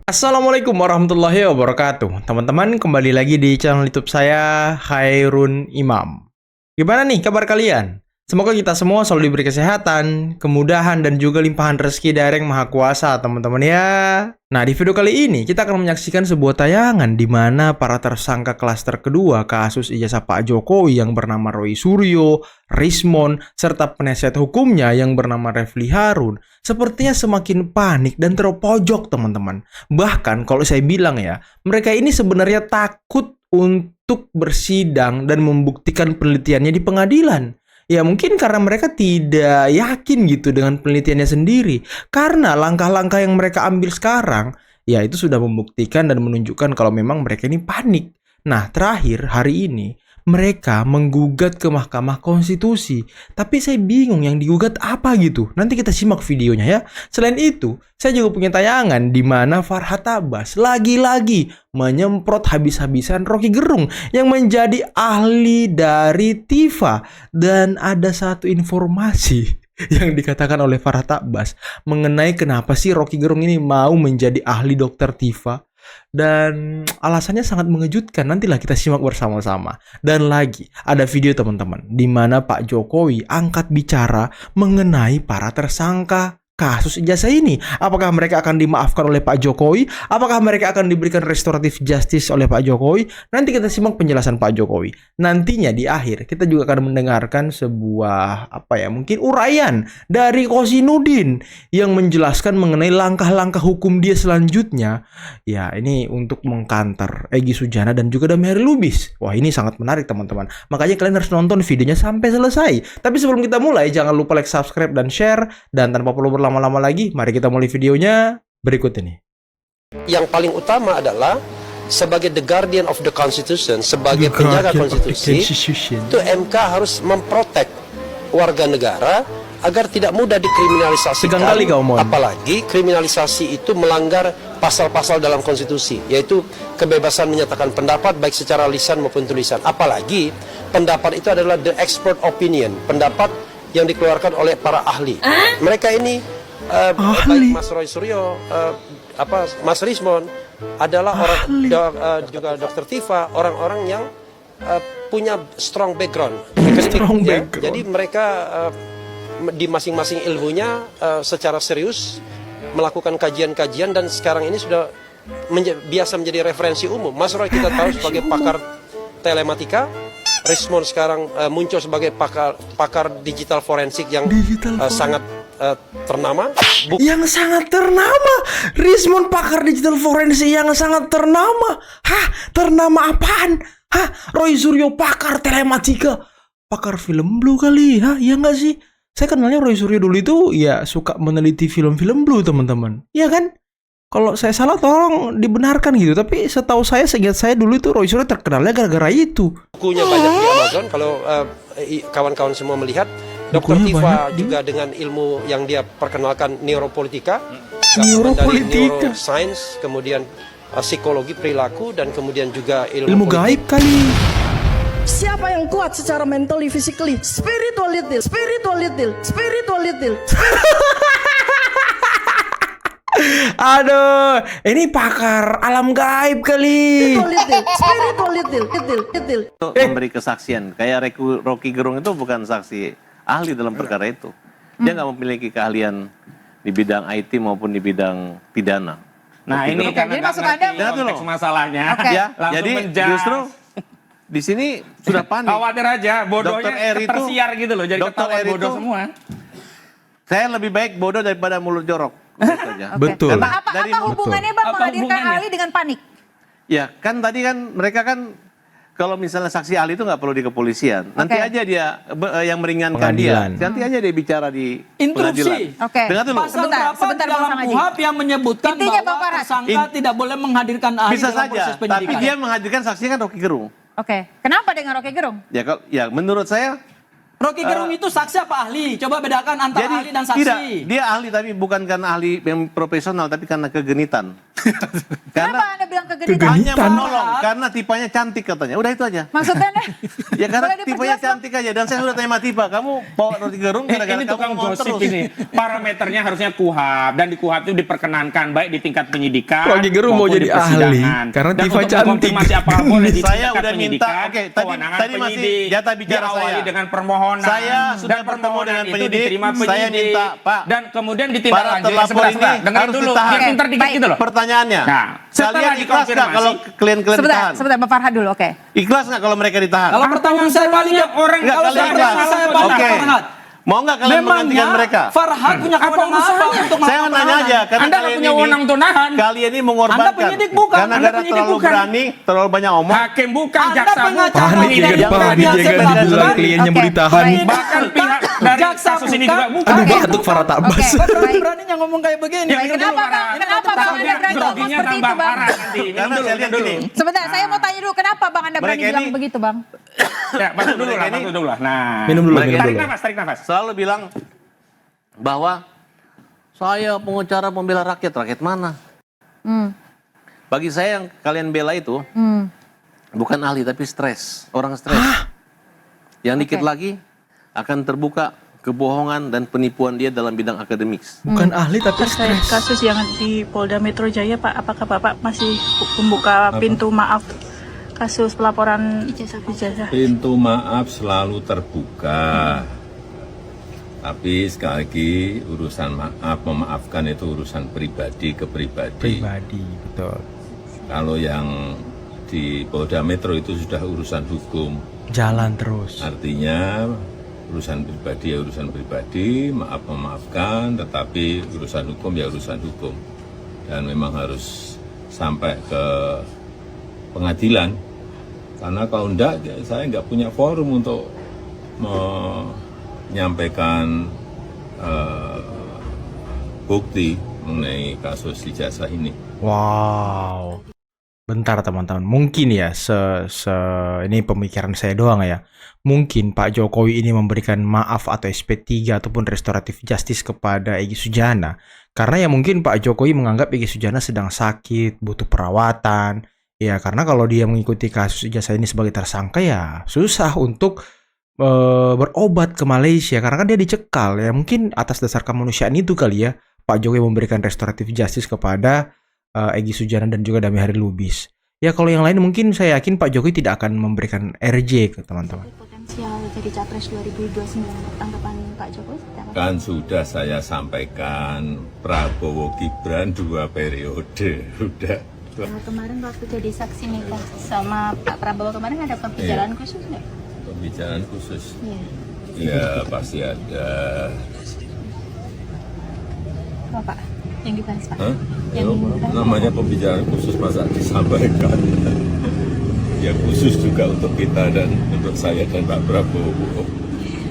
Assalamualaikum warahmatullahi wabarakatuh. Teman-teman, kembali lagi di channel YouTube saya, Khairun Imam. Gimana nih kabar kalian? Semoga kita semua selalu diberi kesehatan, kemudahan, dan juga limpahan rezeki dari Yang Maha Kuasa, teman-teman ya. Nah, di video kali ini kita akan menyaksikan sebuah tayangan di mana para tersangka klaster kedua kasus ijazah Pak Jokowi yang bernama Roy Suryo, Rismon, serta penasihat hukumnya yang bernama Refli Harun sepertinya semakin panik dan terpojok, teman-teman. Bahkan kalau saya bilang ya, mereka ini sebenarnya takut untuk bersidang dan membuktikan penelitiannya di pengadilan. Ya mungkin karena mereka tidak yakin gitu dengan penelitiannya sendiri. Karena langkah-langkah yang mereka ambil sekarang, ya itu sudah membuktikan dan menunjukkan kalau memang mereka ini panik. Nah, terakhir hari ini mereka menggugat ke Mahkamah Konstitusi. Tapi saya bingung yang digugat apa gitu. Nanti kita simak videonya ya. Selain itu, saya juga punya tayangan di mana Farhat Abbas lagi-lagi menyemprot habis-habisan Rocky Gerung yang menjadi ahli dari TIFA. Dan ada satu informasi yang dikatakan oleh Farhat Abbas mengenai kenapa sih Rocky Gerung ini mau menjadi ahli dokter TIFA. Dan alasannya sangat mengejutkan. Nantilah kita simak bersama-sama. Dan lagi ada video teman-teman di mana Pak Jokowi angkat bicara mengenai para tersangka kasus ijazah ini. Apakah mereka akan dimaafkan oleh Pak Jokowi? Apakah mereka akan diberikan restoratif justice oleh Pak Jokowi? Nanti kita simak penjelasan Pak Jokowi. Nantinya di akhir kita juga akan mendengarkan sebuah mungkin uraian dari Kosinudin yang menjelaskan mengenai langkah-langkah hukum dia selanjutnya. Ya, ini untuk mengkanter Egy Sujana dan juga Damheri Lubis. Wah, ini sangat menarik teman-teman. Makanya kalian harus nonton videonya sampai selesai. Tapi sebelum kita mulai, jangan lupa like, subscribe, dan share. Dan tanpa perlu berlama-lama lagi, mari kita mulai videonya berikut ini. Yang paling utama adalah sebagai the guardian of the constitution, sebagai penjaga konstitusi, itu MK harus memprotek warga negara agar tidak mudah dikriminalisasikan. Apalagi kriminalisasi itu melanggar pasal-pasal dalam konstitusi, yaitu kebebasan menyatakan pendapat baik secara lisan maupun tulisan. Apalagi pendapat itu adalah the expert opinion, pendapat yang dikeluarkan oleh para ahli. Mereka ini baik Mas Roy Suryo, Mas Rismon adalah orang juga Dokter Tifa, orang-orang yang punya strong background. Jadi mereka di masing-masing ilmunya secara serius melakukan kajian-kajian dan sekarang ini sudah biasa menjadi referensi umum. Mas Roy kita tahu sebagai pakar telematika, Rismon sekarang muncul sebagai pakar digital forensik yang sangat ternama. Yang sangat ternama. Rismon pakar digital forensik yang sangat ternama. Hah? Ternama apaan? Hah? Roy Suryo pakar telematika. Pakar film blue kali. Hah? Iya nggak sih? Saya kenalnya Roy Suryo dulu itu ya suka meneliti film-film blue teman-teman. Iya kan? Kalau saya salah tolong dibenarkan gitu. Tapi setahu saya, seingat saya dulu itu Roy Suryo terkenalnya gara-gara itu. Bukunya banyak di Amazon. Kalau kawan-kawan semua melihat, Dr. Tifa juga dengan ilmu yang dia perkenalkan neuropolitika, dari neuroscience, kemudian psikologi perilaku, dan kemudian juga ilmu gaib kali. Siapa yang kuat secara mentally, physically, spirituality. Aduh, ini pakar alam gaib kali. Memberi kesaksian. Kayak Rocky Gerung itu bukan saksi ahli dalam perkara itu. Dia nggak memiliki keahlian di bidang IT maupun di bidang pidana. Nah, ini kan jadi maksud Anda konteks masalahnya. Ya, jadi justru di sini sudah panik. Khawatir aja, bodohnya tersiar gitu loh, jadi ketahuan bodoh semua. Saya lebih baik bodoh daripada mulut jorok. Betul. Apa hubungannya Bang menghadirkan ahli dengan panik? Ya, kan tadi kan mereka kan kalau misalnya saksi ahli itu nggak perlu di kepolisian. Nanti aja dia yang meringankan dia. Nanti aja dia bicara di instruksi. Dengar dulu. Sebentar dalam KUHP yang menyebutkan bahwa tersangka tidak boleh menghadirkan ahli bisa dalam saja, proses penyidikan. tapi dia menghadirkan saksinya kan Rocky Gerung. Kenapa dengan Rocky Gerung? Ya menurut saya Rocky Gerung itu saksi apa ahli? Coba bedakan antara ahli dan saksi. Tidak, dia ahli tapi bukan karena ahli yang profesional, tapi karena kegenitan. Kenapa Anda bilang kegenitan? Kegenitan. Hanya menolong karena tipenya cantik katanya. Udah itu aja. Maksudnya nih? Ya karena Boleh tipenya diperjelas, Bang? cantik aja. Dan saya sudah tanya sama Tipa, kamu bawa Rocky Gerung gara-gara Ini kamu tukang mau gosip terus. ini. Parameternya harusnya KUHAP dan di KUHAP itu diperkenankan baik di tingkat penyidikan. Rocky Gerung mau maupun jadi di persidangan. ahli karena Dan Tifa untuk cantik. mengkonfirmasi apapun boleh di Saya tingkat udah minta, penyidikan, oke, kewenangan tadi masih penyidik, jatah bicara diawali saya. dengan permohonan. Saya sudah dan bertemu permohonan dengan itu penyidik, diterima saya penyidik. minta, Pak, dan kemudian para ditindaklanjuti. terlapor Sebentar, ini dengerin harus dulu. ditahan. Biar pintar dikit Baik. gitu loh. Pertanyaannya, Nah, setelah kalian ikhlas nggak dikonfirmasi- kalau klien-klien Sebentar, ditahan? sebentar Pak Farhad dulu, oke. Ikhlas nggak kalau mereka ditahan? Kalau pertanyaan saya banyak orang Nggak, kalau kalian saya ikhlas. saya Oke. Farhad. Mau nggak kalian menggantikan mereka? Farhad punya kewenangan apa untuk Saya mau nanya aja, karena Anda nggak kalian punya ini- wewenang untuk nahan. Kalian ini mengorbankan. Anda penyidik bukan, Karena Anda gara penyidik terlalu bukan. berani, terlalu banyak omong. Hakim bukan, Anda jaksa bukan. pengacara. Panik penyidik ya kan, bukan. Pak. Dijaga dibilang kliennya mau Oke, ditahan. baik. Bahkan pihak dari Jaksa kasus ini bukan. juga bukan. Aduh, Oke. batuk Farah Abbas. Oke, baik. Beraninya ngomong kayak begini. Baik, kenapa Bang? Kenapa Bang Anda berani ngomong Groginya seperti itu tambah Bang? parah nanti. Minum Karena dulu, saya lihat minum dulu. gini. Sebentar, saya mau tanya dulu kenapa Bang Anda berani Mereka bilang ini- begitu Bang? Ya, bantu dulu lah, Mereka ini- bantu dulu lah. Nah, Minum dulu, minum tarik dulu. nafas, tarik nafas. Selalu bilang bahwa saya pengacara pembela rakyat. Rakyat mana? Bagi saya yang kalian bela itu bukan ahli tapi stres. Orang stres. Yang dikit Oke. lagi akan terbuka kebohongan dan penipuan dia dalam bidang akademik. Bukan ahli tapi Terkait stres. kasus yang di Polda Metro Jaya, Pak, apakah Bapak masih membuka pintu maaf kasus pelaporan ijazah? Pintu maaf selalu terbuka. Tapi sekali lagi urusan maaf, memaafkan itu urusan pribadi ke pribadi. Pribadi, betul. Kalau yang di Polda Metro itu sudah urusan hukum. Jalan terus. Artinya urusan pribadi ya urusan pribadi, maaf memaafkan, tetapi urusan hukum ya urusan hukum. Dan memang harus sampai ke pengadilan. Karena kalau enggak, saya enggak punya forum untuk menyampaikan bukti mengenai kasus ijazah ini. Wow. Bentar teman-teman, mungkin ya ini pemikiran saya doang ya. Mungkin Pak Jokowi ini memberikan maaf atau SP3 ataupun restoratif justice kepada Egy Sujana karena ya mungkin Pak Jokowi menganggap Egy Sujana sedang sakit, butuh perawatan. Ya karena kalau dia mengikuti kasus ijazah ini sebagai tersangka ya susah untuk berobat ke Malaysia karena kan dia dicekal ya. Mungkin atas dasar kemanusiaan itu kali ya Pak Jokowi memberikan restoratif justice kepada Egy Sujana dan juga Damai Hari Lubis. Ya kalau yang lain mungkin saya yakin Pak Jokowi tidak akan memberikan RJ ke teman-teman. Potensial jadi capres 2029, tanggapan Pak Jokowi? Kan sudah saya sampaikan Prabowo Gibran 2 periode. Udah. Kemarin waktu jadi saksi nikah sama Pak Prabowo kemarin ada pembicaraan khusus nggak? Pembicaraan khusus. Iya. Ya pasti ada. Apa Pak? Yang dibahas Pak? Hah? Yang dibahas. Namanya pembicaraan khusus masa disampaikan. Ya khusus juga untuk kita dan untuk saya dan Pak Prabowo.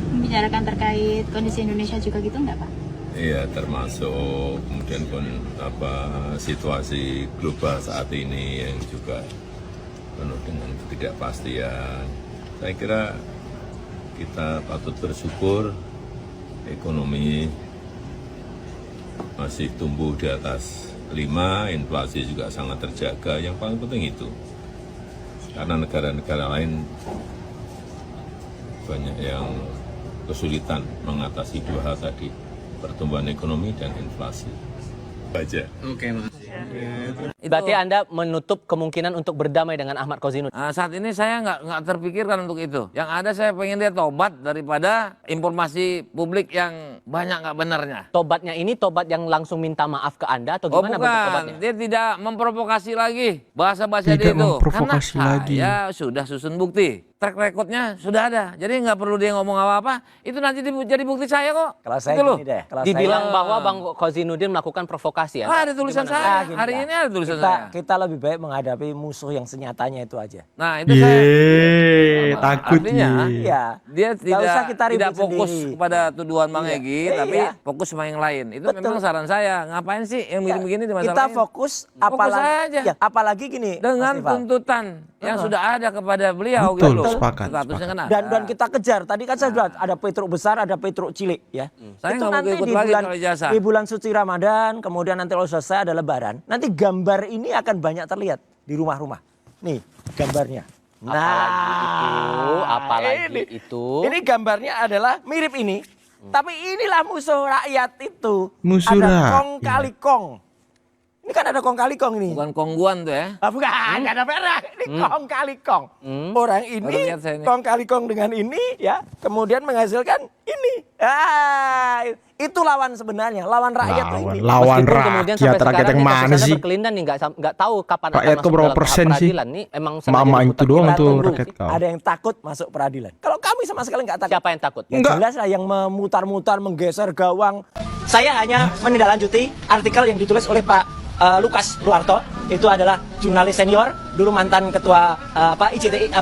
Membicarakan terkait kondisi Indonesia juga gitu nggak Pak? Iya, termasuk kemudian situasi global saat ini yang juga penuh dengan ketidakpastian. Saya kira kita patut bersyukur ekonomi masih tumbuh di atas 5, inflasi juga sangat terjaga. Yang paling penting itu. Karena negara-negara lain banyak yang kesulitan mengatasi 2 hal tadi, pertumbuhan ekonomi dan inflasi. Baca. Berarti Anda menutup kemungkinan untuk berdamai dengan Ahmad Kozinu? Saat ini saya nggak terpikirkan untuk itu. Yang ada saya pengen dia tobat daripada informasi publik yang banyak nggak benarnya. Tobatnya ini tobat yang langsung minta maaf ke Anda atau Oh gimana bentuk bukan, tobatnya? dia tidak memprovokasi lagi bahasa-bahasa Tidak dia itu. memprovokasi Karena lagi. saya sudah susun bukti. Track recordnya sudah ada. Jadi nggak perlu dia ngomong apa-apa. Itu nanti jadi bukti saya kok. Kalau saya Gitu loh. gini deh, kalau Dibilang saya- bahwa Bang Kozinudin melakukan provokasi ya? ada tulisan Gimana? saya. gini Hari dah. ini ada tulisan saya. kita lebih baik menghadapi musuh yang senyatanya itu aja. Nah itu saya. Yeay, takut Artinya, ye. Iya. Dia Nggak usah kita ribut tidak fokus sendiri. kepada tuduhan Bang Iya. Egy, Iya. tapi fokus sama yang lain. Itu Betul. memang saran saya. Ngapain sih yang begini di masalah Kita lain? fokus Fokus apalagi aja. ya, apalagi gini Dengan Mas Tifal. tuntutan yang sudah ada kepada beliau Betul, gitu. sepakat, Statusnya kan ada. Dan kita kejar. Tadi kan saya bilang ada Petruk besar, ada Petruk cilik ya. Saya Itu nggak mau nanti ikut di lagi bulan, kalau ijazah. di bulan suci Ramadan, kemudian nanti kalau selesai ada Lebaran, nanti gambar ini akan banyak terlihat di rumah-rumah. Nih gambarnya. Apalagi itu. Ini gambarnya adalah mirip ini. Tapi inilah musuh rakyat itu. Musuh ada rakyat. kong kali kong. Ini kan ada kong kali kong ini. Bukan kongguan tuh ya. Bukan, nggak ada merah. Ini kong kali kong. Orang ini Baru lihat saya ini. kong kali kong dengan ini ya, kemudian menghasilkan ini. Itu lawan sebenarnya, lawan rakyat tuh ini. Lawan Meskipun kemudian sampai rakyat sekarang yang nih mana kasus Anda sih? berkelindan nih, nggak tahu kapan Rakyat akan kok masuk berapa dalam tahap persen sih? peradilan nih. Emang sengaja Mama diputar. itu doang Kita tuh tunggu. rakyat kau. Ada yang takut masuk peradilan. Kalau kami sama sekali nggak takut. Siapa yang takut? Ya jelas lah yang memutar-mutar, menggeser gawang. Saya hanya menindaklanjuti artikel yang ditulis oleh Pak Lukas Ruarto. Itu adalah jurnalis senior, dulu mantan ketua ICTI,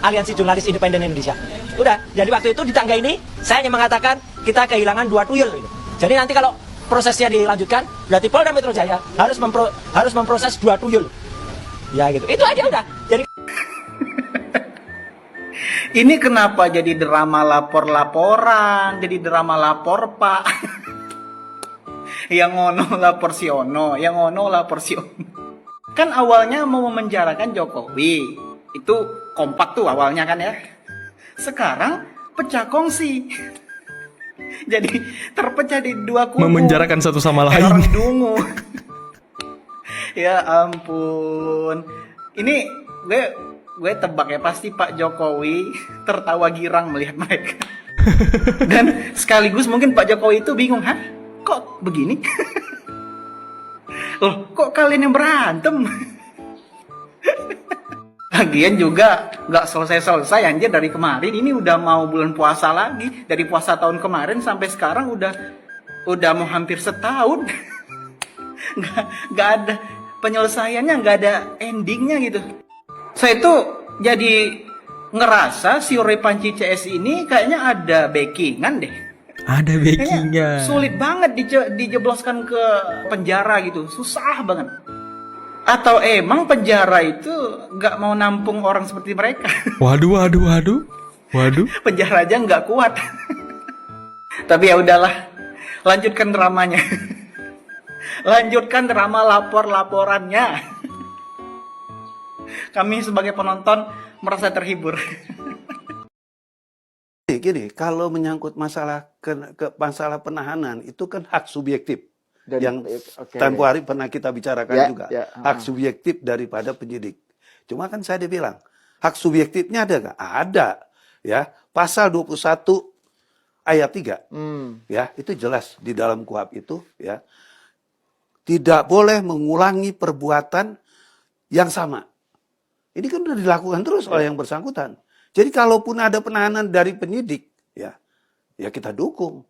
Aliansi Jurnalis Independen Indonesia. Udah, jadi waktu itu di tangga ini saya hanya mengatakan kita kehilangan 2 tuyul. Gitu. Jadi nanti kalau prosesnya dilanjutkan, berarti Polda Metro Jaya harus memproses 2 tuyul. Ya gitu. Itu aja udah. Jadi ini kenapa jadi drama lapor-laporan, jadi drama lapor Pak. Yang ngono lapor si ono, yang ono lapor si ono. Kan awalnya mau memenjarakan Jokowi. Itu kompak tuh awalnya kan ya. Sekarang pecah kongsi. Jadi terpecah di 2 kubu. Memenjarakan satu sama Kayak lain. orang dungu. Ya ampun. Ini gue tebak ya, pasti Pak Jokowi tertawa girang melihat mereka. Dan sekaligus mungkin Pak Jokowi itu bingung, hah? Kok begini? Loh, kok kalian yang berantem? Lagian juga nggak selesai-selesai anjir dari kemarin. Ini udah mau bulan puasa lagi. Dari puasa tahun kemarin sampai sekarang udah mau hampir setahun. Nggak ada penyelesaiannya, nggak ada endingnya gitu. Saya tuh jadi ngerasa si Repanci CS ini kayaknya ada backingan deh. Ada Kayaknya backingnya. sulit banget dijebloskan ke penjara gitu, susah banget. Atau emang penjara itu nggak mau nampung orang seperti mereka? Waduh. Penjara aja nggak kuat. Tapi ya udahlah, lanjutkan dramanya. Lanjutkan drama lapor-laporannya. Kami sebagai penonton merasa terhibur. Gini, kalau menyangkut masalah masalah penahanan itu kan hak subjektif. Yang tempo hari pernah kita bicarakan juga. Hak subjektif daripada penyidik. Cuma kan saya bilang, hak subjektifnya ada nggak? Ada. Ya, pasal 21 ayat 3. Ya, itu jelas di dalam KUHP itu ya. Tidak boleh mengulangi perbuatan yang sama. Ini kan sudah dilakukan terus oleh yang bersangkutan. Jadi kalaupun ada penahanan dari penyidik, ya kita dukung.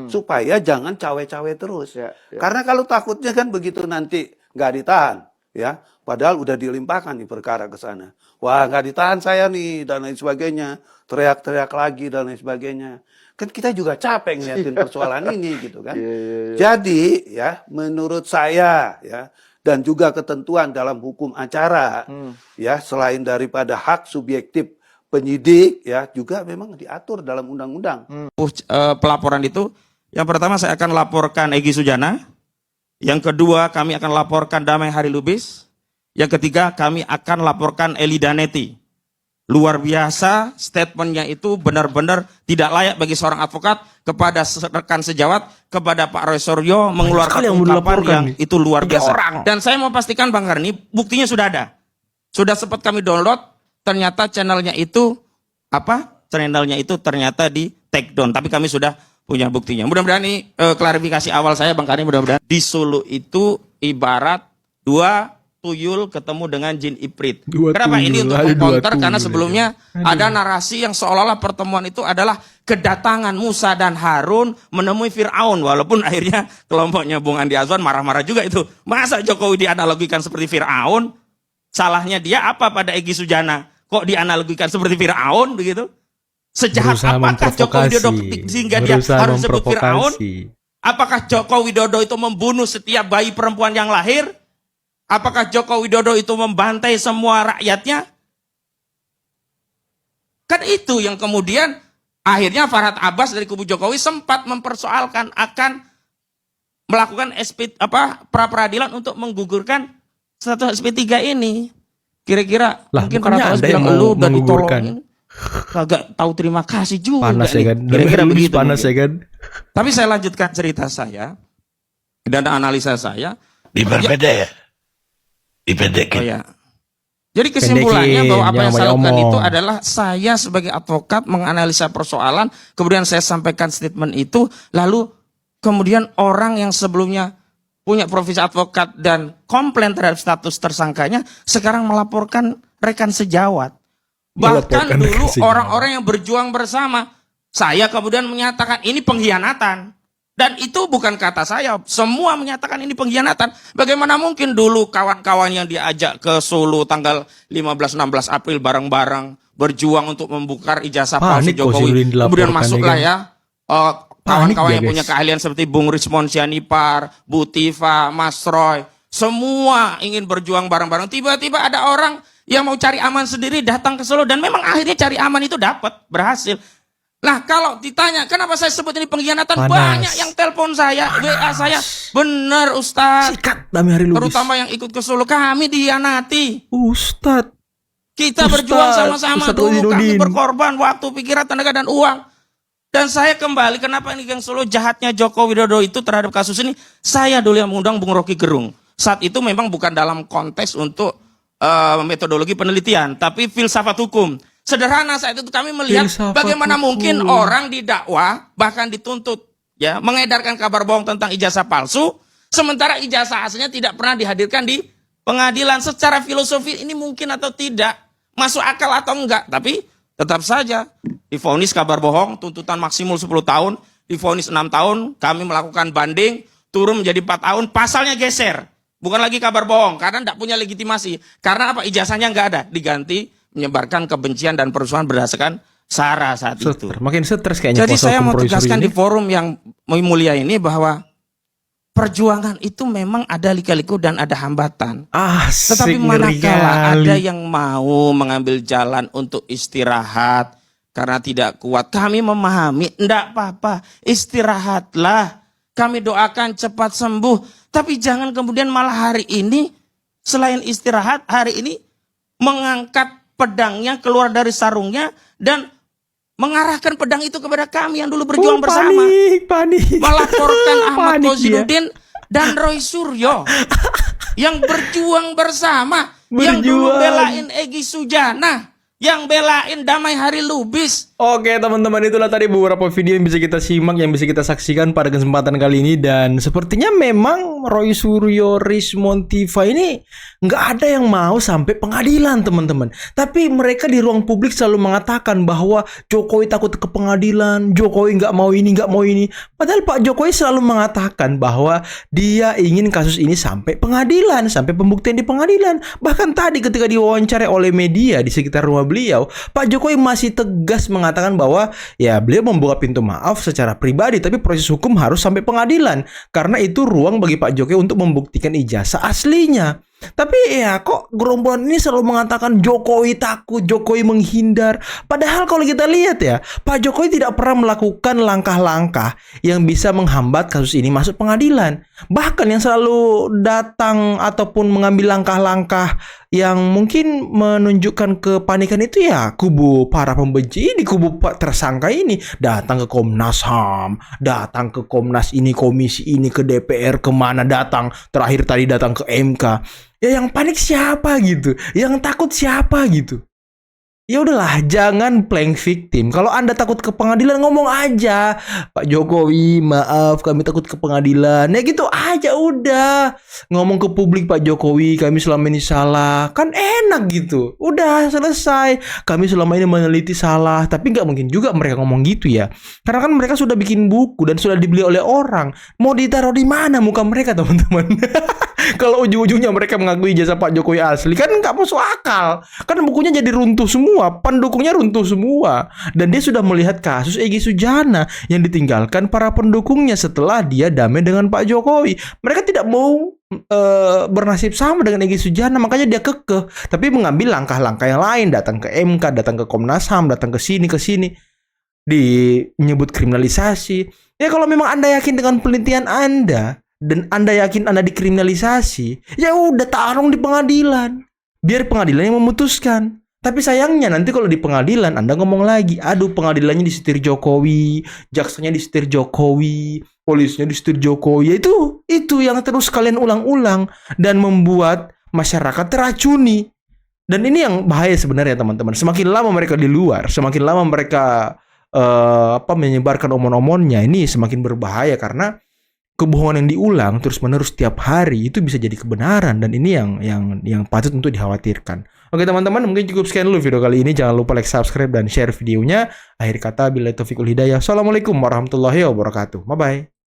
Supaya jangan cawe-cawe terus. Karena kalau takutnya kan begitu nanti nggak ditahan, ya, padahal udah dilimpahkan nih perkara ke sana. Wah, nggak ditahan saya nih dan lain sebagainya, teriak-teriak lagi dan lain sebagainya. Kan kita juga capek ngeliatin persoalan ini gitu kan. Jadi ya menurut saya ya, dan juga ketentuan dalam hukum acara ya, selain daripada hak subjektif penyidik ya, juga memang diatur dalam undang-undang. Pelaporan itu, yang pertama saya akan laporkan Egy Sujana, yang kedua kami akan laporkan Damai Hari Lubis, yang ketiga kami akan laporkan Eli Daneti. Luar biasa, statementnya itu benar-benar tidak layak bagi seorang advokat, kepada rekan sejawat, kepada Pak Roy Suryo mengeluarkan ungkapan yang itu luar biasa. Dan saya mau pastikan Bang Karni, buktinya sudah ada. Sudah sempat kami download, ternyata channelnya itu ternyata di take down. Tapi kami sudah punya buktinya. Mudah-mudahan ini klarifikasi awal saya Bang Karni, mudah-mudahan di Solo itu ibarat 2 tuyul ketemu dengan jin iprit. Kenapa ini untuk mengcounter? Karena sebelumnya ada narasi yang seolah-olah pertemuan itu adalah kedatangan Musa dan Harun menemui Fir'aun. Walaupun akhirnya kelompoknya Bung Andi Azwan marah-marah juga itu. Masa Jokowi dianalogikan seperti Fir'aun? Salahnya dia apa pada Egy Sujana? Kok dianalogikan seperti Fir'aun begitu? Sejahat apakah Joko Widodo sehingga dia harus sebut Fir'aun? Apakah Joko Widodo itu membunuh setiap bayi perempuan yang lahir? Apakah Joko Widodo itu membantai semua rakyatnya? Kan itu yang kemudian akhirnya Farhad Abbas dari kubu Jokowi sempat mempersoalkan akan melakukan pra peradilan untuk menggugurkan status SP3 ini. Kira-kira mungkin para tahu bilang lu udah ditolongin. Kagak tahu terima kasih juga. Panas ya kan? Kira-kira begitu. Panas ya kan? Tapi saya lanjutkan cerita saya dan analisa saya. Diperpendek ya? Dipendekin. Oh ya. Jadi kesimpulannya bahwa apa yang saya lakukan omong. itu adalah saya sebagai advokat menganalisa persoalan, kemudian saya sampaikan statement itu, lalu kemudian orang yang sebelumnya punya profesi advokat dan komplain terhadap status tersangkanya, sekarang melaporkan rekan sejawat. Bahkan dulu orang-orang yang berjuang bersama, saya kemudian menyatakan ini pengkhianatan. Dan itu bukan kata saya, semua menyatakan ini pengkhianatan. Bagaimana mungkin dulu kawan-kawan yang diajak ke Solo tanggal 15-16 April bareng-bareng berjuang untuk membuka ijazah palsu Jokowi. Kemudian masuklah ya kawan-kawan yang punya keahlian seperti Bung Rismon Sianipar, Bu Tifa, Mas Roy. Semua ingin berjuang bareng-bareng. Tiba-tiba ada orang yang mau cari aman sendiri datang ke Solo. Dan memang akhirnya cari aman itu dapat, berhasil. Nah kalau ditanya kenapa saya sebut ini pengkhianatan, banyak yang telepon saya, WA saya, benar Ustadz, terutama yang ikut ke Solo, kami dihianati. Ustadz, kita berjuang sama-sama dulu, kami berkorban waktu, pikiran, tenaga dan uang. Dan saya kembali, kenapa ini Gang Solo jahatnya Joko Widodo itu terhadap kasus ini, saya dulu yang mengundang Bung Rocky Gerung. Saat itu memang bukan dalam konteks untuk metodologi penelitian, tapi filsafat hukum. Sederhana saat itu kami melihat bagaimana mungkin orang didakwa bahkan dituntut ya mengedarkan kabar bohong tentang ijazah palsu, sementara ijazah aslinya tidak pernah dihadirkan di pengadilan. Secara filosofi ini mungkin atau tidak, masuk akal atau enggak, tapi tetap saja divonis kabar bohong, tuntutan maksimum 10 tahun, divonis 6 tahun, kami melakukan banding, turun menjadi 4 tahun, pasalnya geser, bukan lagi kabar bohong karena tidak punya legitimasi. Karena apa? Ijazahnya enggak ada, diganti menyebarkan kebencian dan perusuhan berdasarkan SARA saat itu. Makin stres kayaknya. Jadi saya mau tegaskan di forum yang mulia ini bahwa perjuangan itu memang ada lika-liku dan ada hambatan. Tetapi manakala ada yang mau mengambil jalan untuk istirahat karena tidak kuat, kami memahami, enggak apa-apa, istirahatlah. Kami doakan cepat sembuh. Tapi jangan kemudian malah hari ini selain istirahat, hari ini mengangkat pedangnya keluar dari sarungnya dan mengarahkan pedang itu kepada kami yang dulu berjuang bersama. Melaporkan Ahmad Kozidudin dan Roy Suryo yang berjuang bersama, yang dulu belain Egy Sujana, yang belain Damai Hari Lubis. Oke teman-teman, itulah tadi beberapa video yang bisa kita simak, yang bisa kita saksikan pada kesempatan kali ini. Dan sepertinya memang Roy Suryo, Rismon, Tifa ini nggak ada yang mau sampai pengadilan teman-teman. Tapi mereka di ruang publik selalu mengatakan bahwa Jokowi takut ke pengadilan, Jokowi nggak mau ini, nggak mau ini. Padahal Pak Jokowi selalu mengatakan bahwa dia ingin kasus ini sampai pengadilan, sampai pembuktian di pengadilan. Bahkan tadi ketika diwawancara oleh media di sekitar rumah beliau, Pak Jokowi masih tegas mengatakan bahwa ya beliau membuka pintu maaf secara pribadi, tapi proses hukum harus sampai pengadilan karena itu ruang bagi Pak Jokowi untuk membuktikan ijazah aslinya. Tapi ya kok gerombolan ini selalu mengatakan Jokowi takut, Jokowi menghindar. Padahal kalau kita lihat ya, Pak Jokowi tidak pernah melakukan langkah-langkah yang bisa menghambat kasus ini masuk pengadilan. Bahkan yang selalu datang ataupun mengambil langkah-langkah yang mungkin menunjukkan kepanikan itu ya kubu para pembenci ini, kubu tersangka ini. Datang ke Komnas HAM, datang ke Komnas ini, komisi ini, ke DPR, kemana datang. Terakhir tadi datang ke MK. Ya yang panik siapa gitu? Yang takut siapa gitu? Ya udahlah, jangan playing victim. Kalau Anda takut ke pengadilan, ngomong aja, Pak Jokowi, maaf kami takut ke pengadilan. Ya gitu aja udah. Ngomong ke publik, Pak Jokowi, kami selama ini salah. Kan enak gitu. Udah selesai. Kami selama ini meneliti salah. Tapi nggak mungkin juga mereka ngomong gitu ya. Karena kan mereka sudah bikin buku dan sudah dibeli oleh orang. Mau ditaruh di mana muka mereka, teman-teman? Kalau ujung-ujungnya mereka mengakui jasa Pak Jokowi asli, kan nggak masuk akal. Kan bukunya jadi runtuh semua, pendukungnya runtuh semua. Dan dia sudah melihat kasus Egy Sujana yang ditinggalkan para pendukungnya setelah dia damai dengan Pak Jokowi. Mereka tidak mau bernasib sama dengan Egy Sujana, makanya dia kekeh, tapi mengambil langkah-langkah yang lain, datang ke MK, datang ke Komnas HAM, datang ke sini, menyebut kriminalisasi. Ya kalau memang Anda yakin dengan penelitian Anda dan Anda yakin Anda dikriminalisasi, ya udah tarung di pengadilan, biar pengadilan yang memutuskan. Tapi sayangnya nanti kalau di pengadilan Anda ngomong lagi, aduh pengadilannya disetir Jokowi, jaksanya disetir Jokowi, polisinya disetir Jokowi. Ya itu yang terus kalian ulang-ulang dan membuat masyarakat teracuni. Dan ini yang bahaya sebenarnya teman-teman. Semakin lama mereka di luar, semakin lama mereka menyebarkan omon-omonnya, ini semakin berbahaya karena kebohongan yang diulang terus-menerus tiap hari itu bisa jadi kebenaran, dan ini yang patut untuk dikhawatirkan. Oke teman-teman, mungkin cukup sekian dulu video kali ini. Jangan lupa like, subscribe, dan share videonya. Akhir kata, billahi taufiq wal hidayah. Assalamualaikum warahmatullahi wabarakatuh. Bye-bye.